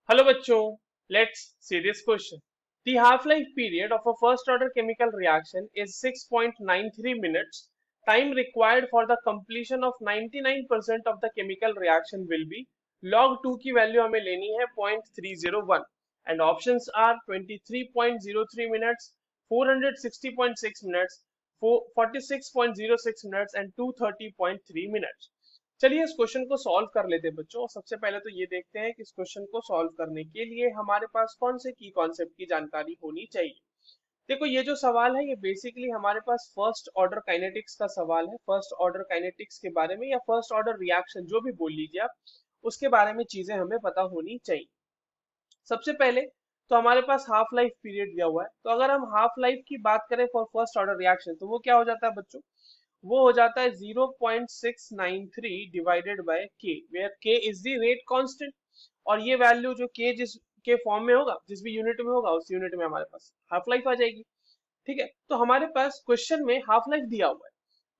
Hello bachcho, let's see this question. The half-life period of a first-order chemical reaction is 6.93 minutes. Time required for the completion of 99% of the chemical reaction will be log 2 की value हमें लेनी है 0.301 and options are 23.03 minutes, 460.6 minutes, 46.06 minutes and 230.3 minutes. चलिए इस question को solve कर लेते हैं बच्चों। सबसे पहले तो ये देखते हैं कि इस क्वेश्चन को सॉल्व करने के लिए हमारे पास कौन से की कॉन्सेप्ट की जानकारी होनी चाहिए। देखो ये जो सवाल है ये बेसिकली हमारे पास फर्स्ट ऑर्डर काइनेटिक्स का सवाल है। फर्स्ट ऑर्डर काइनेटिक्स के बारे में या फर्स्ट ऑर्डर रिएक्शन जो भी बोल लीजिए आप, उसके बारे में चीजें हमें पता होनी चाहिए। सबसे पहले तो हमारे पास हाफ लाइफ पीरियड दिया हुआ है, तो अगर हम हाफ लाइफ की बात करें फॉर फर्स्ट ऑर्डर रिएक्शन तो वो क्या हो जाता है बच्चों, वो हो जाता है 0.693 डिवाइडेड बाय के, वेयर के इज द रेट कांस्टेंट। और ये वैल्यू जो के जिस के फॉर्म में होगा, जिस भी यूनिट में होगा, उस यूनिट में हमारे पास हाफ लाइफ आ जाएगी। ठीक है, तो हमारे पास क्वेश्चन में हाफ लाइफ दिया हुआ है,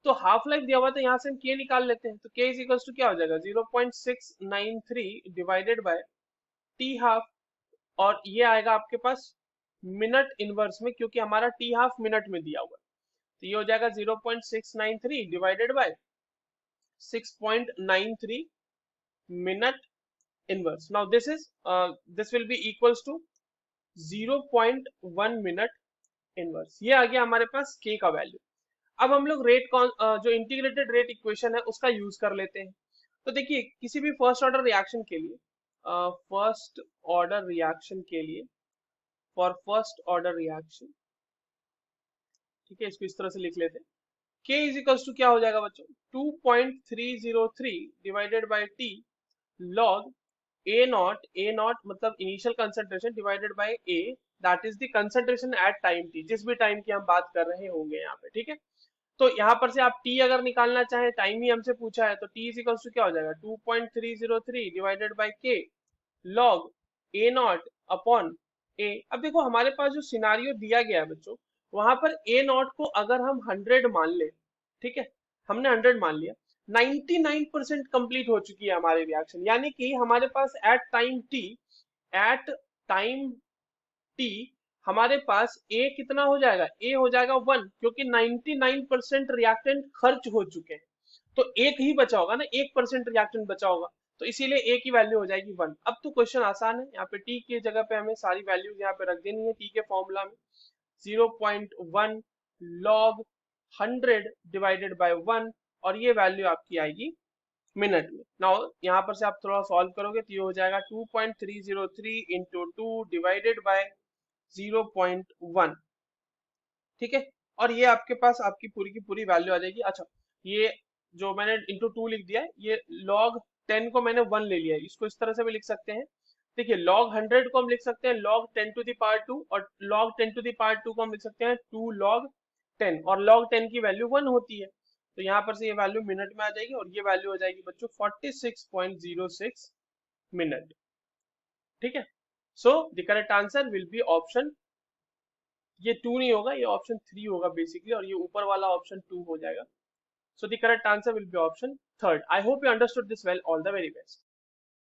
तो हाफ लाइफ दिया हुआ है तो यहाँ से हम के निकाल लेते हैं। तो के इज इक्वल्स टू क्या हो जाएगा 0.693 डिवाइडेड बाय टी हाफ, और ये आएगा आपके पास मिनट इनवर्स में, क्योंकि हमारा टी हाफ मिनट में दिया हुआ है। तो ये हो जाएगा 0.693 divided by 6.93 minute inverse. Now this will be equals to 0.1 minute inverse. ये आ गया हमारे पास के का वैल्यू। अब हम लोग जो इंटीग्रेटेड रेट इक्वेशन है उसका यूज कर लेते हैं। तो देखिए किसी भी फर्स्ट ऑर्डर रिएक्शन के लिए, फर्स्ट ऑर्डर रिएक्शन के लिए, फॉर फर्स्ट ऑर्डर रिएक्शन, ठीक है, इसको इस तरह से लिख लेते हैं। K इज इक्वल्स टू क्या हो जाएगा बच्चों, 2.303 divided by t log a naught मतलब initial concentration divided by a, that is the concentration at time t, जिस भी टाइम की हम बात कर रहे होंगे यहाँ पे। ठीक है, तो यहाँ पर से आप टी अगर निकालना चाहें, टाइम ही हमसे पूछा है, तो टी इज इक्वल्स टू क्या हो जाएगा 2.303 डिवाइडेड बाय के लॉग ए नॉट अपॉन ए। अब देखो हमारे पास जो सिनारियो दिया गया है बच्चों, वहां पर ए नॉट को अगर हम 100 मान ले, ठीक है, हमने 100 मान लिया, 99% कंप्लीट हो चुकी है हमारी रिएक्शन, यानी कि हमारे पास एट टाइम टी हमारे पास ए कितना हो जाएगा, ए हो जाएगा 1, क्योंकि 99% रिएक्टेंट खर्च हो चुके हैं। तो एक ही बचा होगा ना, 1% रिएक्टेंट बचा होगा, तो इसीलिए ए की वैल्यू हो जाएगी 1। अब तो क्वेश्चन आसान है, यहाँ पे टी की जगह पे हमें सारी वैल्यूज यहाँ पे रख देनी है टी के फॉर्मूला में। 0.1 लॉग 100 डिवाइडेड बाय 1, और ये वैल्यू आपकी आएगी मिनट में। नाउ यहाँ पर से आप थोड़ा सॉल्व करोगे तो ये हो जाएगा 2.303 इंटू 2 डिवाइडेड बाय 0.1। ठीक है, और ये आपके पास आपकी पूरी की पूरी वैल्यू आ जाएगी। अच्छा, ये जो मैंने इंटू 2 लिख दिया है, ये लॉग 10 को मैंने 1 ले लिया है, इसको इस तरह से भी लिख सकते हैं। देखिए लॉग 100 को हम लिख सकते हैं log 10 टू द पावर 2, और log 10 टू द पावर 2 को हम लिख सकते हैं 2 log 10, और log 10 की वैल्यू 1 होती है, तो यहाँ पर से ये वैल्यू मिनट में आ जाएगी, और ये वैल्यू हो जाएगी बच्चों 46.06 मिनट। ठीक है, so the correct answer will be option, ये 2 नहीं होगा, ये ऑप्शन 3 होगा बेसिकली, और ये ऊपर वाला ऑप्शन 2 हो जाएगा। So the correct answer will be option third. I hope you understood this well, all the very best.